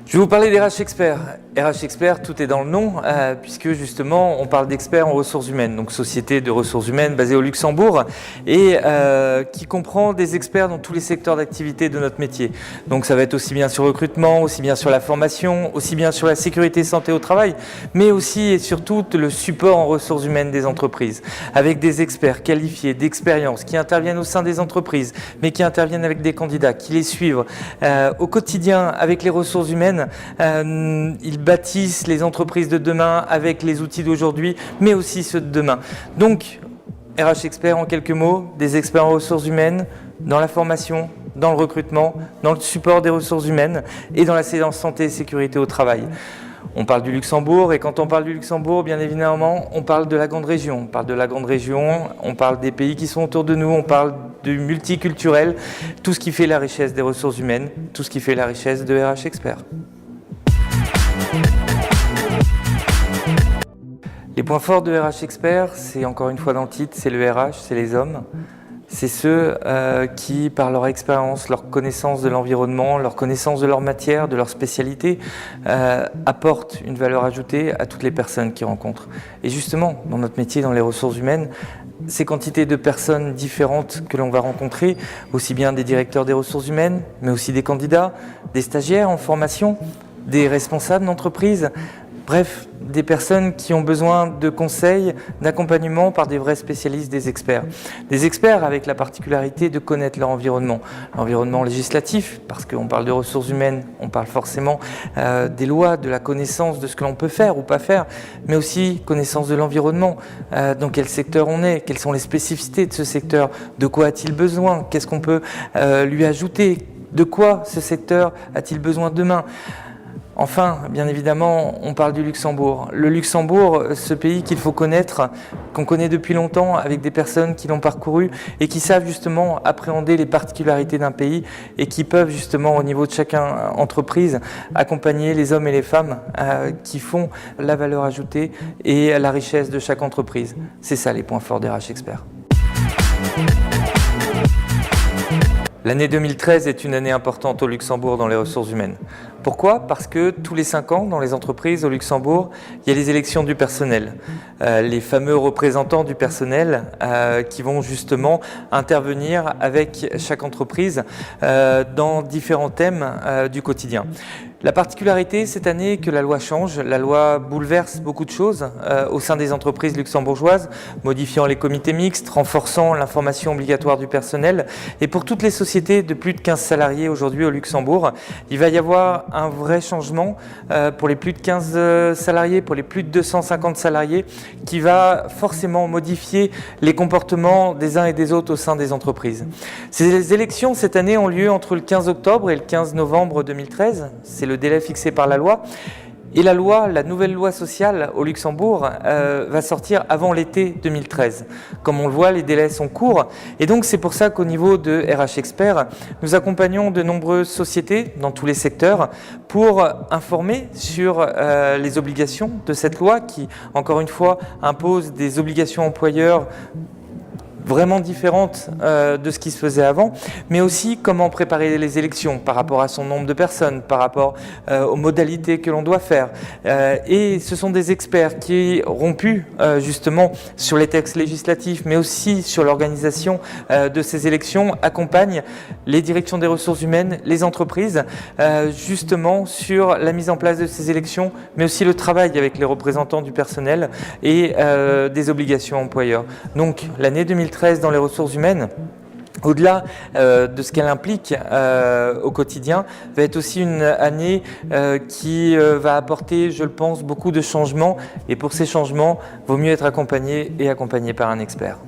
Je vais vous parler des RH Experts. RH Experts, tout est dans le nom, puisque justement on parle d'experts en ressources humaines, donc société de ressources humaines basée au Luxembourg, et qui comprend des experts dans tous les secteurs d'activité de notre métier. Donc ça va être aussi bien sur le recrutement, aussi bien sur la formation, aussi bien sur la sécurité et santé au travail, mais aussi et surtout le support en ressources humaines des entreprises, avec des experts qualifiés, d'expérience, qui interviennent au sein des entreprises, mais qui interviennent avec des candidats, qui les suivent au quotidien avec les ressources humaines. Ils bâtissent les entreprises de demain avec les outils d'aujourd'hui, mais aussi ceux de demain. Donc, RH Experts en quelques mots, des experts en ressources humaines, dans la formation, dans le recrutement, dans le support des ressources humaines et dans la santé et sécurité au travail. On parle du Luxembourg et quand on parle du Luxembourg, bien évidemment, on parle de la grande région. On parle de la grande région, on parle des pays qui sont autour de nous, on parle du multiculturel, tout ce qui fait la richesse des ressources humaines, tout ce qui fait la richesse de RH Experts. Les points forts de RH Experts, c'est encore une fois dans le titre, c'est le RH, c'est les hommes. C'est ceux qui, par leur expérience, leur connaissance de l'environnement, leur connaissance de leur matière, de leur spécialité, apportent une valeur ajoutée à toutes les personnes qu'ils rencontrent. Et justement, dans notre métier, dans les ressources humaines, ces quantités de personnes différentes que l'on va rencontrer, aussi bien des directeurs des ressources humaines, mais aussi des candidats, des stagiaires en formation, des responsables d'entreprise, bref, des personnes qui ont besoin de conseils, d'accompagnement par des vrais spécialistes, des experts. Des experts avec la particularité de connaître leur environnement. L'environnement législatif, parce qu'on parle de ressources humaines, on parle forcément des lois, de la connaissance de ce que l'on peut faire ou pas faire, mais aussi connaissance de l'environnement, dans quel secteur on est, quelles sont les spécificités de ce secteur, de quoi a-t-il besoin, qu'est-ce qu'on peut lui ajouter, de quoi ce secteur a-t-il besoin demain. Enfin, bien évidemment, on parle du Luxembourg. Le Luxembourg, ce pays qu'il faut connaître, qu'on connaît depuis longtemps, avec des personnes qui l'ont parcouru et qui savent justement appréhender les particularités d'un pays et qui peuvent justement, au niveau de chaque entreprise, accompagner les hommes et les femmes qui font la valeur ajoutée et la richesse de chaque entreprise. C'est ça les points forts des RH Experts. L'année 2013 est une année importante au Luxembourg dans les ressources humaines. Pourquoi ? Parce que tous les 5 ans, dans les entreprises au Luxembourg, il y a les élections du personnel. Les fameux représentants du personnel qui vont justement intervenir avec chaque entreprise dans différents thèmes du quotidien. La particularité cette année est que la loi change, la loi bouleverse beaucoup de choses au sein des entreprises luxembourgeoises, modifiant les comités mixtes, renforçant l'information obligatoire du personnel. Et pour toutes les sociétés de plus de 15 salariés aujourd'hui au Luxembourg, il va y avoir un vrai changement pour les plus de 15 salariés, pour les plus de 250 salariés, qui va forcément modifier les comportements des uns et des autres au sein des entreprises. Ces élections cette année ont lieu entre le 15 octobre et le 15 novembre 2013. C'est le délai fixé par la loi. Et la nouvelle loi sociale au Luxembourg va sortir avant l'été 2013. Comme on le voit, les délais sont courts. Et donc c'est pour ça qu'au niveau de RH Experts, nous accompagnons de nombreuses sociétés dans tous les secteurs pour informer sur les obligations de cette loi qui, encore une fois, impose des obligations employeurs vraiment différente de ce qui se faisait avant, mais aussi comment préparer les élections par rapport à son nombre de personnes, par rapport aux modalités que l'on doit faire. Et ce sont des experts qui auront pu justement sur les textes législatifs, mais aussi sur l'organisation de ces élections, accompagnent les directions des ressources humaines, les entreprises, justement sur la mise en place de ces élections, mais aussi le travail avec les représentants du personnel et des obligations employeurs. Donc l'année 2013 dans les ressources humaines, au-delà de ce qu'elle implique au quotidien, va être aussi une année qui va apporter, je le pense, beaucoup de changements. Et pour ces changements, il vaut mieux être accompagné par un expert.